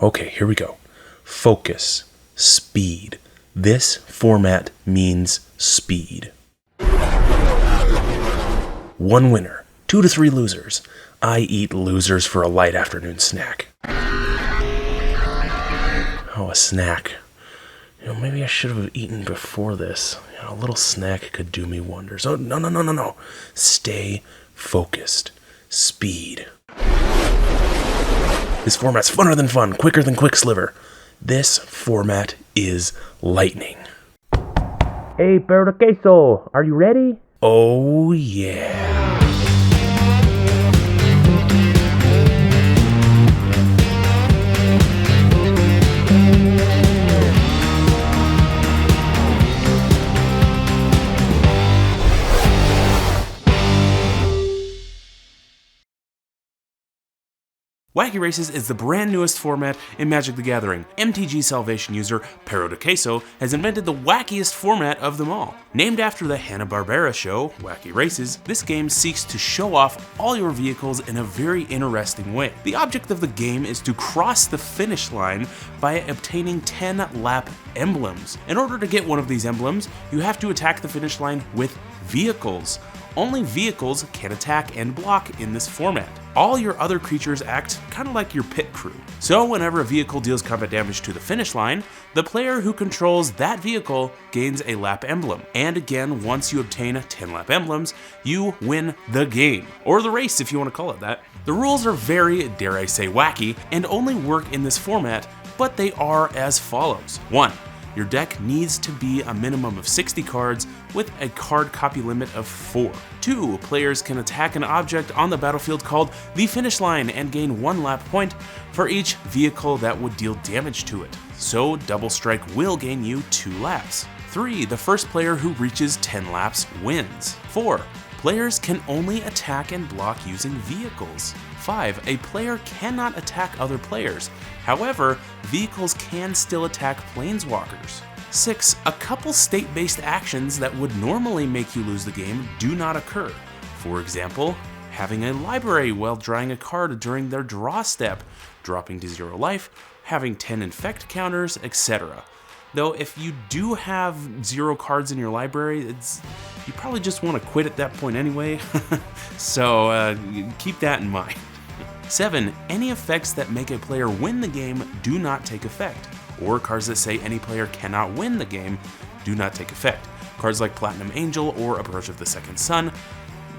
Okay, here we go. Focus. Speed. This format means speed. 1 winner, 2 to 3 losers. I eat losers for a light afternoon snack. Oh, a snack. Maybe I should have eaten before this. A little snack could do me wonders. Oh, no. Stay focused. Speed. This format's funner than fun, quicker than Quicksliver. This format is lightning. Hey, Perro de Queso, are you ready? Oh, yeah. Wacky Races is the brand newest format in Magic the Gathering. MTG Salvation user Perro de Queso has invented the wackiest format of them all. Named after the Hanna-Barbera show, Wacky Races, this game seeks to show off all your vehicles in a very interesting way. The object of the game is to cross the finish line by obtaining 10 lap emblems. In order to get one of these emblems, you have to attack the finish line with vehicles. Only vehicles can attack and block in this format. All your other creatures act kind of like your pit crew. So whenever a vehicle deals combat damage to the finish line, the player who controls that vehicle gains a lap emblem. And again, once you obtain 10 lap emblems, you win the game. Or the race, if you want to call it that. The rules are very, dare I say, wacky, and only work in this format, but they are as follows. 1. Your deck needs to be a minimum of 60 cards with a card copy limit of 4. 2. Players can attack an object on the battlefield called the finish line and gain 1 lap point for each vehicle that would deal damage to it. So Double Strike will gain you 2 laps. 3. The first player who reaches 10 laps wins. 4. Players can only attack and block using vehicles. 5. A player cannot attack other players. However, vehicles can still attack planeswalkers. 6. A couple state-based actions that would normally make you lose the game do not occur. For example, having a library while drawing a card during their draw step, dropping to 0 life, having 10 infect counters, etc. Though if you do have 0 cards in your library, you probably just want to quit at that point anyway, so keep that in mind. 7. Any effects that make a player win the game do not take effect, or cards that say any player cannot win the game do not take effect. Cards like Platinum Angel or Approach of the Second Sun,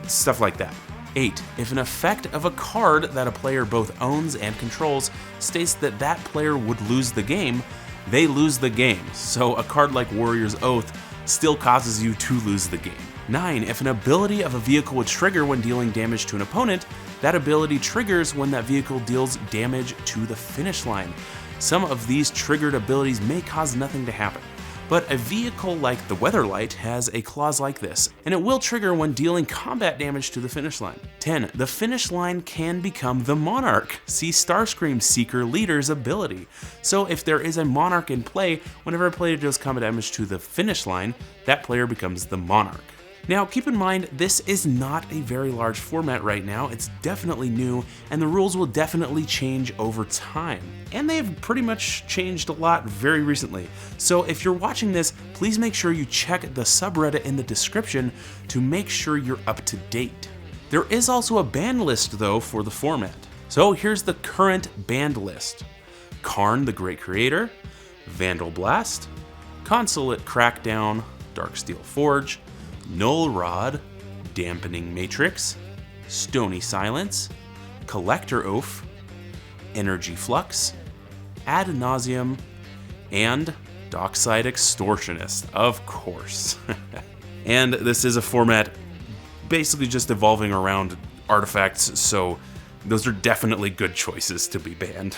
stuff like that. 8. If an effect of a card that a player both owns and controls states that that player would lose the game, they lose the game, so a card like Warrior's Oath still causes you to lose the game. 9. If an ability of a vehicle would trigger when dealing damage to an opponent, that ability triggers when that vehicle deals damage to the finish line. Some of these triggered abilities may cause nothing to happen, but a vehicle like the Weatherlight has a clause like this, and it will trigger when dealing combat damage to the finish line. 10. The finish line can become the Monarch. See Starscream Seeker Leader's ability. So if there is a Monarch in play, whenever a player deals combat damage to the finish line, that player becomes the Monarch. Now, keep in mind, this is not a very large format right now. It's definitely new, and the rules will definitely change over time. And they've pretty much changed a lot very recently. So if you're watching this, please make sure you check the subreddit in the description to make sure you're up to date. There is also a banned list, though, for the format. So here's the current banned list. Karn the Great Creator, Vandal Blast, Consulate Crackdown, Darksteel Forge, Null Rod, Dampening Matrix, Stony Silence, Collector Oath, Energy Flux, Ad Nauseam, and Dockside Extortionist, of course. And this is a format basically just evolving around artifacts, so those are definitely good choices to be banned.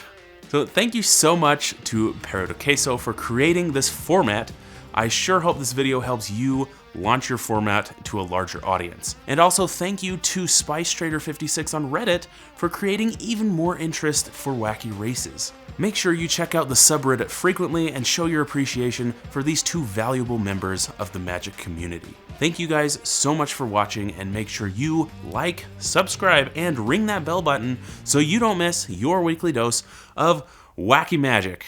So thank you so much to Perro de Queso for creating this format. I sure hope this video helps you launch your format to a larger audience. And also thank you to SpiceTrader56 on Reddit for creating even more interest for Wacky Races. Make sure you check out the subreddit frequently and show your appreciation for these 2 valuable members of the Magic community. Thank you guys so much for watching, and make sure you like, subscribe, and ring that bell button so you don't miss your weekly dose of Wacky Magic.